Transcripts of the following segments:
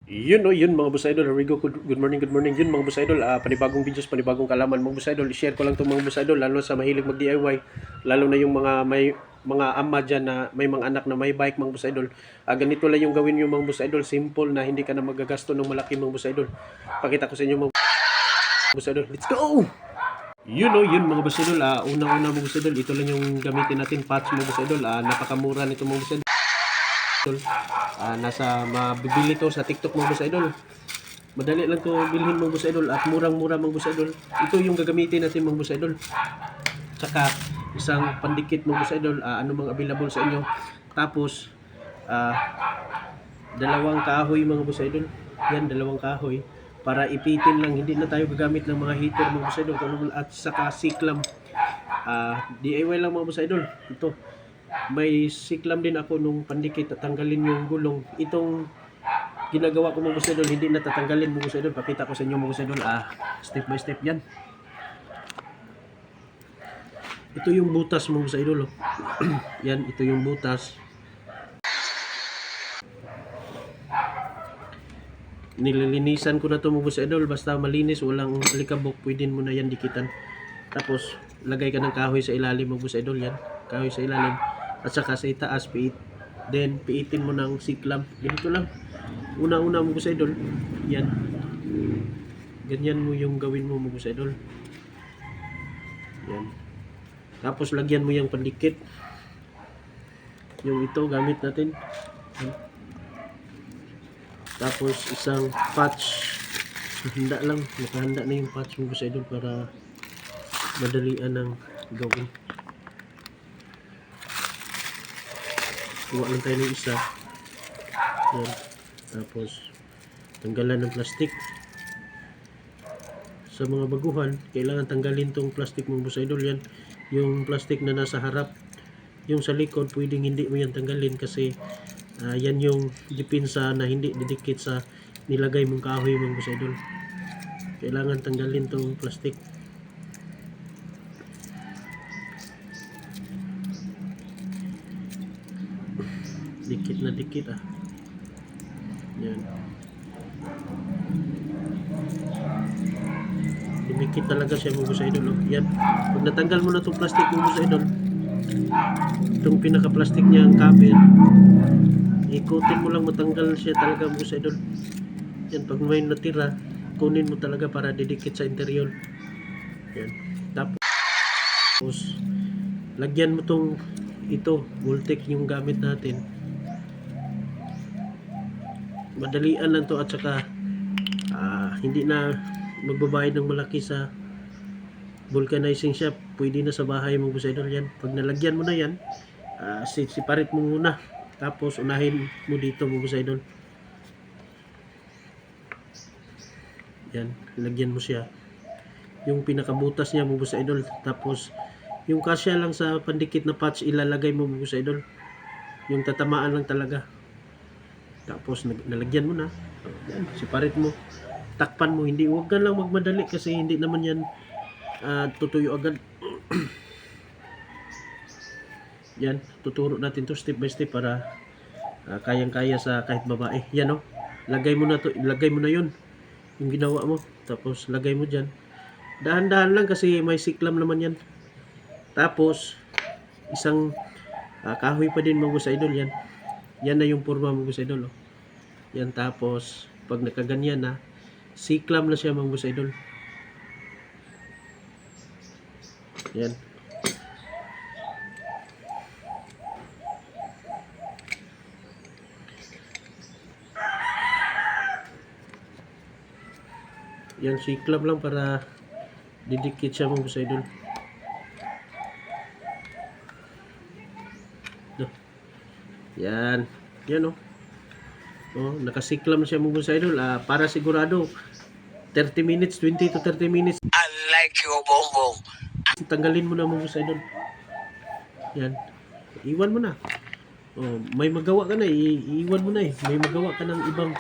Yun no, yun mga boss idol. Here we go. Good morning, good morning. Yun mga boss idol, panibagong videos, panibagong kalaman mga boss idol. I-share ko lang 'tong mga boss idol, lalo sa mahilig mag-DIY, lalo na yung mga may mga ama dyan na may mga anak na may bike mga boss idol. Ganito lang yung gawin yung mga boss idol, simple na hindi ka na magagasto ng malaki mga boss idol. Pakita ko sa inyo mga boss idol. Let's go! Yun no, yun mga boss idol. Unang-una mga boss idol, ito lang yung gamitin natin, patch mga boss idol. Napakamura nito mga boss idol. Nasa mabibili to sa TikTok mga boss idol. Madali lang to bilhin mga boss idol at murang-mura mga boss idol. Ito yung gagamitin natin mga boss idol. Tsaka isang pandikit mga boss idol, ano mang available sa inyo. Tapos dalawang kahoy mga boss idol. Yan, dalawang kahoy para ipitin lang, hindi na tayo gagamit ng mga heater mga boss idol. At saka siklam, DIY lang mga boss idol. Ito, may siklam din ako nung pandikit, tatanggalin yung gulong. Itong ginagawa ko mga boss idol, hindi natatanggalin mga boss idol. Pakita ko sa inyo mga boss idol, step by step yan. Ito yung butas mga boss idol, oh. Yan, ito yung butas. Nililinisan ko na to mga boss idol, basta malinis, walang alikabok, pwede mo na yan dikitan. Tapos lagay ka ng kahoy sa ilalim mga boss idol, yan, kahoy sa ilalim. At saka sa itaas, then piitin mo ng siklam. Ganito lang. Una-una mo boss idol. Yan. Ganyan mo yung gawin mo boss idol. Yan. Tapos lagyan mo yung pandikit. Yung ito gamit natin. Yan. Tapos isang patch. Handa lang. Nakahanda na yung patch mo boss idol para madalian ng gawin. Kuha lang tayo ng isa. Yan. Tapos tanggalan ng plastic. Sa mga baguhan, kailangan tanggalin tong plastic mga boss idol. Yan, yung plastic na nasa harap. Yung sa likod, pwedeng hindi mo yan tanggalin kasi yan yung depensa na hindi didikit sa nilagay mong kahoy mga boss idol. Kailangan tanggalin tong plastic. Dikit na dikit yan, dumikit talaga siya mga boss idol, oh. Yan, pag natanggal mo na itong plastic mga boss idol, itong pinaka plastic niya ang cover, ikutin mo lang, matanggal siya talaga mga boss idol. Yan, pag may natira, kunin mo talaga para didikit sa interior. Yan, tapos lagyan mo tong ito, Voltec yung gamit natin. Madalian lang to at saka hindi na magbabayad ng malaki sa vulcanizing shop. Pwede na sa bahay mga boss idol yan. Pag nalagyan mo na yan, separate mo muna. Tapos unahin mo dito mga boss idol. Yan, lagyan mo siya. Yung pinakabutas niya mga boss idol. Tapos yung kasya lang sa pandikit na patch ilalagay mo mga boss idol. Yung tatamaan lang talaga. Tapos nalagyan mo na. Yan, separate mo. Takpan mo, hindi, huwag ka lang magmadali kasi hindi naman yan tutuyo agad. Yan, tuturo natin to step by step para kayang-kaya sa kahit babae. Yan, oh. Lagay mo na to, ilagay mo na 'yon. Yung ginawa mo. Tapos lagay mo diyan. Dahan-dahan lang kasi may siklam naman yan. Tapos isang kahoy pa din mga boss idol yan. Yan na yung forma mga boss idol, oh. Yan, tapos pag nakaganyan na, siklam na siya mga boss idol. Yan. Yan, siklam lang para didikit siya mga boss idol. Yan. Yan, oh. Oh, nakasiklam siya mga boss idol. Para sigurado 30 minutes, 20 to 30 minutes. I like your bongbong. Tanggalin mo na mga boss idol. Yan. Iwan mo na. Oh, may magawa ka na, iwan mo na eh. May magawa ka ng ibang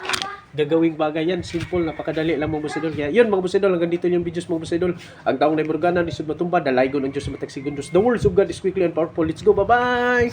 gagawing bagay. Yan, simple, napakadali lang mga boss idol. Kaya yun mga boss idol, hanggang dito yung videos mga boss idol. Ang taong na Burgana, nisod matumba, dalaygon ang Diyos sa matag segundos. The words of God is quickly and powerful. Let's go, bye-bye!